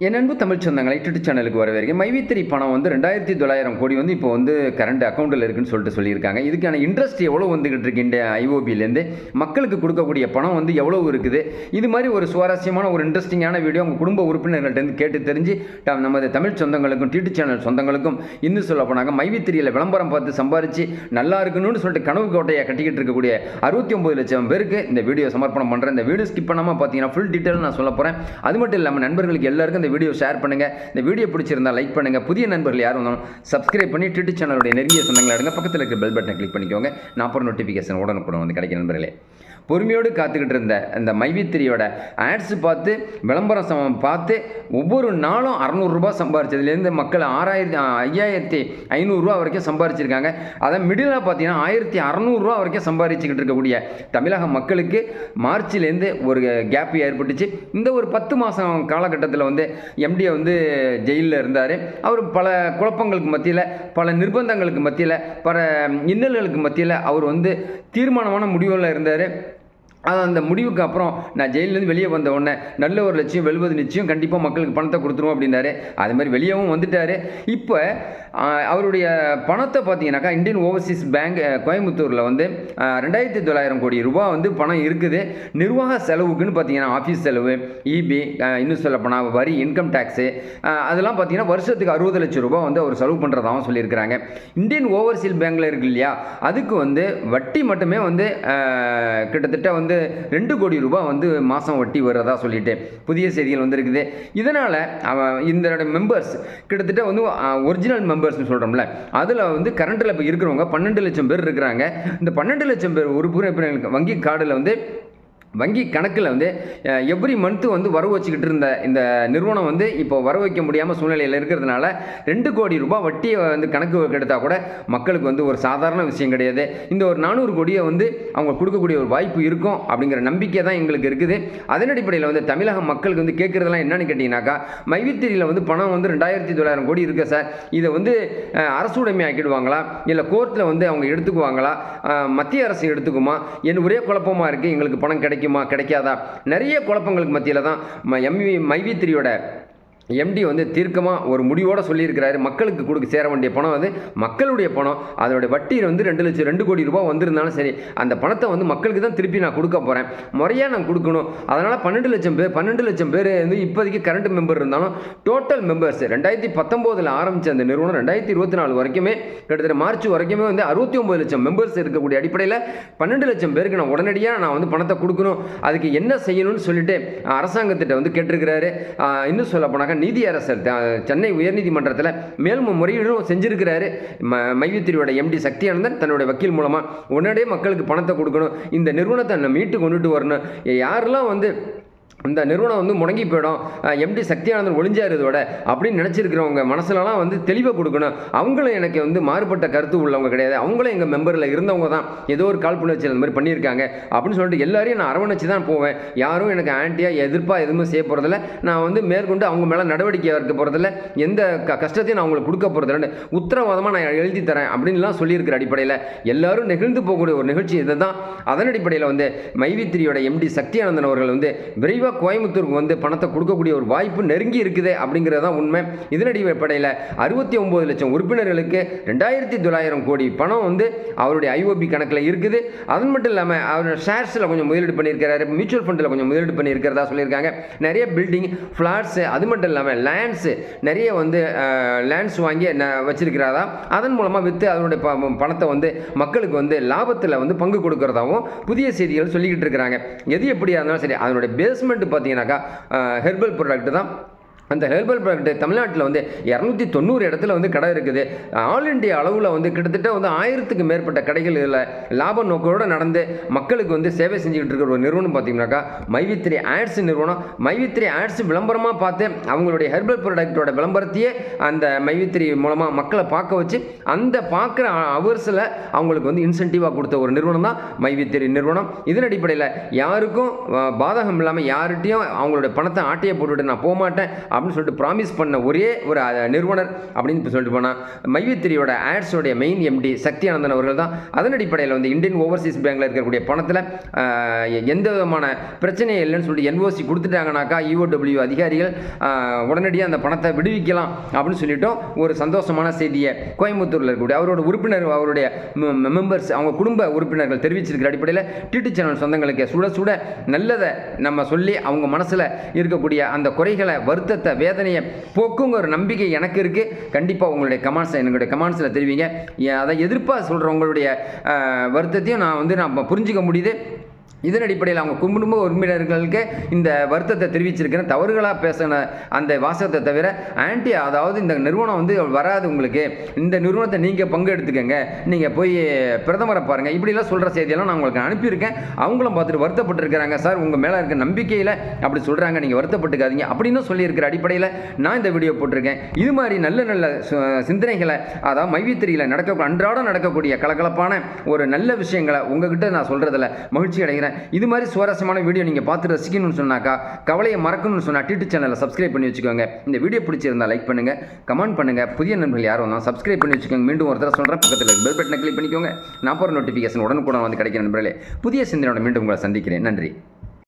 என் அன்பு தமிழ் சொந்தங்களை யூடியூப் சேனலுக்கு வரவேற்க மைவித்திரி பணம் வந்து 2900 கோடி வந்து இப்போ வந்து கரண்ட் அக்கௌண்ட்டில் இருக்குன்னு சொல்லியிருக்காங்க. இதுக்கான இன்ட்ரெஸ்ட் எவ்வளோ வந்துகிட்டு இருக்கு இந்த ஐஓபிலேருந்து மக்களுக்கு கொடுக்கக்கூடிய பணம் வந்து எவ்வளோ இருக்குது. இது மாதிரி ஒரு சுவாரஸ்யமான ஒரு இன்ட்ரெஸ்டிங்கான வீடியோ உங்கள் குடும்ப உறுப்பினர்கள்ட்ட கேட்டு தெரிஞ்சு நமது தமிழ் சொந்தங்களுக்கும் யூடியூப் சேனல் சொந்தங்களுக்கும் இன்னும் சொல்ல போனாங்க மைவித்திரியில் விளம்பரம் பார்த்து சம்பாரித்து நல்லா இருக்கணும்னு சொல்லிட்டு கனவு கோட்டையை கட்டிக்கிட்டு இருக்கக்கூடிய 69 லட்சம் பேருக்கு இந்த வீடியோ சமர்ப்பணம் பண்ணுறேன். இந்த வீடியோ ஸ்கிப் பண்ணாமல் பார்த்தீங்கன்னா ஃபுல் டீட்டெயில் நான் சொல்ல போகிறேன். அது மட்டும் இல்லாமல் நண்பர்களுக்கு எல்லாருக்கும் வீடியோ ஷேர் பண்ணுங்க. இந்த வீடியோ பிடிச்சிருந்தா லைக் பண்ணுங்க. புதிய நண்பர்கள் யாரும் வந்தாலும் சப்ஸ்கிரைப் பண்ணி யூடியூப் சேனலுடைய நெருங்கிய சொந்தங்களை எடுங்க. பக்கத்தில் இருக்க பெல் பட்டனை கிளிக் பண்ணிக்கோங்க. நான் அப்புறம் நோட்டிஃபிகேஷன் உடனுக்குடன் வந்து கிடைக்கும். நண்பர்களே, பொறுமையோடு காத்துக்கிட்டு இருந்த இந்த மைவித்திரியோட ஆட்ஸ் பார்த்து விளம்பரம் பார்த்து ஒவ்வொரு நாளும் 600 ரூபாய் சம்பாரிச்சதுலேருந்து மக்கள் 5500 ரூபா வரைக்கும் சம்பாரிச்சிருக்காங்க. அதை மிடிலாக பார்த்தீங்கன்னா 1600 ரூபா வரைக்கும் சம்பாரிச்சுக்கிட்டு இருக்கக்கூடிய தமிழக மக்களுக்கு மார்ச்லேருந்து ஒரு கேப் ஏற்பட்டுச்சு. இந்த ஒரு 10 மாதம் காலகட்டத்தில் வந்து எம்டியை வந்து ஜெயிலில் இருந்தார். அவர் பல குழப்பங்களுக்கு மத்தியில், பல நிர்பந்தங்களுக்கு மத்தியில், பல இன்னல்களுக்கு மத்தியில் அவர் வந்து தீர்மானமான முடிவில் இருந்தார். அந்த முடிவுக்கு அப்புறம் நான் ஜெயிலேருந்து வெளியே வந்த உடனே நல்ல ஒரு லட்சியம் வெல்வது நிச்சயம், கண்டிப்பாக மக்களுக்கு பணத்தை கொடுத்துருவோம் அப்படின்னாரு. அது மாதிரி வெளியவும் வந்துட்டார். இப்போ அவருடைய பணத்தை பார்த்தீங்கன்னாக்கா இந்தியன் ஓவர்சீஸ் பேங்க் கோயம்புத்தூரில் வந்து 2900 கோடி ரூபா வந்து பணம் இருக்குது. நிர்வாக செலவுக்குன்னு பார்த்தீங்கன்னா ஆஃபீஸ் செலவு, இபி, இன்னும் சொல்லப்போனால் வரி, இன்கம் டேக்ஸு, அதெல்லாம் பார்த்தீங்கன்னா வருஷத்துக்கு 60 லட்சம் ரூபா வந்து அவர் செலவு பண்ணுறதாகவும் சொல்லியிருக்கிறாங்க. இந்தியன் ஓவர்சீஸ் பேங்கில் இருக்கு இல்லையா, அதுக்கு வந்து வட்டி மட்டுமே வந்து கிட்டத்தட்ட வந்து 2 கோடி ரூபாய் வந்து மாதம் வட்டி வர்றதா சொல்லிட்டு புதிய செய்திகள் வந்துருக்குது. இதனால் இந்த மெம்பர்ஸ் கிட்டத்தட்ட வந்து ஒரிஜினல் மெம்பர்ஸ்னு சொல்கிறோம்ல, அதில் வந்து கரண்ட்டில் இப்போ இருக்கிறவங்க 12 லட்சம் பேர் இருக்கிறாங்க. இந்த 12 லட்சம் பேர் உறுப்பினர்களுக்கு வங்கி கார்டில் வந்து வங்கி கணக்கில் வந்து எவ்ரி மந்த்து வந்து வரவு வச்சுக்கிட்டு இருந்த இந்த நிறுவனம் வந்து இப்போ வரவு வைக்க முடியாமல் சூழ்நிலையில் இருக்கிறதுனால 2 கோடி ரூபாய் வட்டியை வந்து கணக்கு எடுத்தால் கூட மக்களுக்கு வந்து ஒரு சாதாரண விஷயம் கிடையாது. இந்த ஒரு 400 கோடியை வந்து அவங்க கொடுக்கக்கூடிய ஒரு வாய்ப்பு இருக்கும் அப்படிங்கிற நம்பிக்கை தான் எங்களுக்கு இருக்குது. அதன் அடிப்படையில் வந்து தமிழக மக்களுக்கு வந்து கேட்குறதெல்லாம் என்னன்னு கேட்டிங்கனாக்கா, மைவித்திரியில் வந்து பணம் வந்து 2900 கோடி இருக்குது சார், இதை வந்து அரசுடைமை ஆக்கிடுவாங்களா, இல்லை கோர்ட்டில் வந்து அவங்க எடுத்துக்குவாங்களா, மத்திய அரசு எடுத்துக்குமா, என் ஒரே குழப்பமாக இருக்குது, எங்களுக்கு பணம் கிடைக்காதா, நிறைய குழப்பங்களுக்கு மத்தியில் தான் மைவித்திரியோட எம்டி வந்து தீர்க்கமாக ஒரு முடிவோடு சொல்லியிருக்கிறாரு. மக்களுக்கு சேர வேண்டிய பணம் வந்து மக்களுடைய பணம், அதனுடைய வட்டி வந்து 2 கோடி ரூபாய் வந்திருந்தாலும் சரி, அந்த பணத்தை வந்து மக்களுக்கு தான் திருப்பி நான் கொடுக்க போகிறேன், முறையாக நான் கொடுக்கணும். அதனால் 12 லட்சம் பேர் வந்து இப்போதைக்கு கரண்ட் மெம்பர் இருந்தாலும் டோட்டல் மெம்பர்ஸ் 2019 ஆரம்பித்த அந்த நிறுவனம் 2024 வரைக்குமே கிட்டத்தட்ட மார்ச் வரைக்குமே வந்து 69 லட்சம் மெம்பர்ஸ் இருக்கக்கூடிய அடிப்படையில் 12 லட்சம் பேருக்கு நான் உடனடியாக நான் வந்து பணத்தை கொடுக்கணும், அதுக்கு என்ன செய்யணும்னு சொல்லிட்டு அரசாங்கத்திட்ட வந்து கேட்டிருக்கிறாரு. இன்னும் சொல்ல போனாக்க நீதியரசர் சென்னை உயர்நீதிமன்றத்தில் மேல்முறையீடும் செஞ்சிருக்கிறாரு. மைவித்திரியோட எம்டி சக்தியானந்தன் தன்னுடைய வக்கீல் மூலமாக உடனடியே மக்களுக்கு பணத்தை கொடுக்கணும், இந்த நிறுவனத்தை மீட்டு கொண்டுட்டு வரணும். யாரெல்லாம் வந்து இந்த நிறுவனம் வந்து முடங்கி போயிடும், எம்டி சக்தியானந்தன் ஒளிஞ்சார் இதோட அப்படின்னு நினச்சிருக்கிறவங்க மனசுலலாம் வந்து தெளிவாக கொடுக்கணும். அவங்களும் எனக்கு வந்து மாறுபட்ட கருத்து உள்ளவங்க கிடையாது, அவங்களும் எங்கள் மெம்பரில் இருந்தவங்க தான், ஏதோ ஒரு காழ்ப்புணர்ச்சி அந்த மாதிரி பண்ணியிருக்காங்க அப்படின்னு சொல்லிட்டு எல்லாரையும் நான் அரவணைச்சு தான் போவேன். யாரும் எனக்கு ஆன்ட்டியாக எதிர்ப்பாக எதுவுமே செய்ய போகிறதில்ல, நான் வந்து மேற்கொண்டு அவங்க மேலே நடவடிக்கை இருக்க போகிறதில்ல, எந்த கஷ்டத்தையும் நான் அவங்களுக்கு கொடுக்க போகிறதில்ல, உத்தரவாதமாக நான் எழுதி தரேன் அப்படின்லாம் சொல்லியிருக்கிற அடிப்படையில் எல்லாரும் நெகிழ்ந்து போகக்கூடிய ஒரு நிகழ்ச்சி இது தான். அதன் அடிப்படையில் வந்து மைவித்திரியோட எம்டி சக்தியானந்தன் அவர்கள் வந்து விரைவாக கோயம்புத்தூருக்கு வந்து பணத்தை கொடுக்கக்கூடிய ஒரு வாய்ப்பு நெருங்கி இருக்குது அப்படிங்கிறது தான் உண்மை. இதனடி அடிப்படையில் 69 லட்சம் உறுப்பினர்களுக்கு 2900 கோடி பணம் வந்து அவருடைய ஐஓபி கணக்கில் இருக்குது. அது மட்டும் இல்லாமல் அவருடைய ஷேர்ஸில் கொஞ்சம் முதலீடு பண்ணியிருக்கிறாரு, மியூச்சுவல் ஃபண்டில் கொஞ்சம் முதலீடு பண்ணியிருக்கிறதா சொல்லியிருக்காங்க. நிறைய பில்டிங், ஃப்ளாட்ஸு, அது மட்டும் இல்லாமல் லேண்ட்ஸு நிறைய வந்து லேண்ட்ஸ் வாங்கி வச்சிருக்கிறாரா, அதன் மூலமாக விற்று அதனுடைய பணத்தை வந்து மக்களுக்கு வந்து லாபத்தில் வந்து பங்கு கொடுக்கறதாகவும் புதிய செய்திகள் சொல்லிக்கிட்டு இருக்கிறாங்க. எது எப்படியா இருந்தாலும் சரி, அதனுடைய பேஸ்மெண்ட் பார்த்தீங்கன்னாக்கா ஹெர்பல் ப்ராடக்ட் தான். அந்த ஹெர்பல் ப்ராடக்ட் தமிழ்நாட்டில் வந்து 290 இடத்துல வந்து கடை இருக்குது. ஆல் இண்டியா அளவில் வந்து கிட்டத்தட்ட வந்து 1000க்கு மேற்பட்ட கடைகள் இதில் லாப நோக்கோடு நடந்து மக்களுக்கு வந்து சேவை செஞ்சுக்கிட்டு இருக்கிற ஒரு நிறுவனம் பார்த்தீங்கன்னாக்கா மைவித்திரி ஆட்ஸ் நிறுவனம். மைவித்திரி ஆட்ஸ் விளம்பரமாக பார்த்து அவங்களுடைய ஹெர்பல் ப்ராடக்டோட விளம்பரத்தையே அந்த மைவித்திரி மூலமாக மக்களை பார்க்க வச்சு அந்த பார்க்குற அவர்ஸில் அவங்களுக்கு வந்து இன்சென்டிவாக கொடுத்த ஒரு நிறுவனம் தான் மைவித்திரி நிறுவனம். இதன் அடிப்படையில் யாருக்கும் பாதகம் இல்லாமல் யார்கிட்டையும் அவங்களுடைய பணத்தை ஆட்டையை போட்டுவிட்டு நான் போக மாட்டேன் அப்படின்னு சொல்லிட்டு ப்ராமிஸ் பண்ண ஒரே ஒரு நிறுவனர் அப்படின்னு சொல்லிட்டு போனால் மைவித்திரியோட ஆட்ஸோடைய மெயின் எம்டி சக்தி ஆனந்தன் அவர்கள் தான். அதன் அடிப்படையில் வந்து இந்தியன் ஓவர்சீஸ் பேங்கில் இருக்கக்கூடிய பணத்தில் எந்த விதமான பிரச்சனையும் இல்லைன்னு சொல்லிட்டு என்ஓசி கொடுத்துட்டாங்கனாக்கா இஓடபிள்யூ அதிகாரிகள் உடனடியாக அந்த பணத்தை விடுவிக்கலாம் அப்படின்னு சொல்லிட்டோம். ஒரு சந்தோஷமான செய்தியை கோயம்புத்தூரில் இருக்கக்கூடிய அவரோட உறுப்பினர், அவருடைய மெம்பர்ஸ், அவங்க குடும்ப உறுப்பினர்கள் தெரிவிச்சிருக்கிற அடிப்படையில் டிடி சேனல் சொந்தங்களுக்கு சுட சுட நல்லதை நம்ம சொல்லி அவங்க மனசில் இருக்கக்கூடிய அந்த குறைகளை, வருத்தத்தை, வேதனையை போக்குங்கிற ஒரு நம்பிக்கை எனக்கு இருக்குது. கண்டிப்பாக உங்களுடைய என்னுடைய கமெண்ட்ஸில் தெரிவிங்க. அதை எதிர்ப்பாக சொல்கிற உங்களுடைய வருத்தத்தையும் நான் புரிஞ்சிக்க முடியுது. இதன் அடிப்படையில் அவங்க குடும்ப உறுப்பினர்களுக்கு இந்த வருத்தத்தை தெரிவிச்சிருக்கிறேன். தவறுகளாக பேசின அந்த வாசகத்தை தவிர அதாவது இந்த நிறுவனம் வந்து வராது, உங்களுக்கு இந்த நிறுவனத்தை நீங்கள் பங்கு எடுத்துக்கங்க, நீங்கள் போய் பிரதமரை பாருங்கள், இப்படிலாம் சொல்கிற செய்தியெல்லாம் நான் உங்களுக்கு அனுப்பியிருக்கேன். அவங்களும் பார்த்துட்டு வருத்தப்பட்டிருக்கிறாங்க. சார் உங்கள் மேலே இருக்க நம்பிக்கையில் அப்படி சொல்கிறாங்க, நீங்கள் வருத்தப்பட்டுக்காதீங்க அப்படின்னு சொல்லியிருக்கிற அடிப்படையில் நான் இந்த வீடியோ போட்டிருக்கேன். இது மாதிரி நல்ல நல்ல சிந்தனைகளை, அதாவது மைவித்திரியில் அன்றாடம் நடக்கக்கூடிய கலகலப்பான ஒரு நல்ல விஷயங்களை உங்ககிட்ட நான் சொல்கிறதில் மகிழ்ச்சி அடைகிறேன். இது மாதிரி சுவாரஸ்யமான வீடியோ நீங்கள் பார்த்து ரசிக்கணும்னு சொன்னாக்கா, கவலையை மறக்கணும்னு சொன்னால் டிடி சேனலை சப்ஸ்கிரைப் பண்ணி வச்சுக்கோங்க. இந்த வீடியோ பிடிச்சிருந்தா லைக் பண்ணுங்கள், கமெண்ட் பண்ணுங்கள். புதிய நண்பர்கள் யாரும் வந்தால் சப்ஸ்கிரைப் பண்ணி வச்சுக்கோங்க. மீண்டும் ஒரு தடவை சொல்கிறேன், பக்கத்தில் பெல் பட்டனை கிளிக் பண்ணிக்கோங்க. நான் போகிற நோட்டிஃபிகேஷன் உடனுக்குடன் வந்து கிடைக்கிற நண்பர்களே. புதிய சிந்தனையோட மீண்டும் உங்களை சந்திக்கிறேன். நன்றி.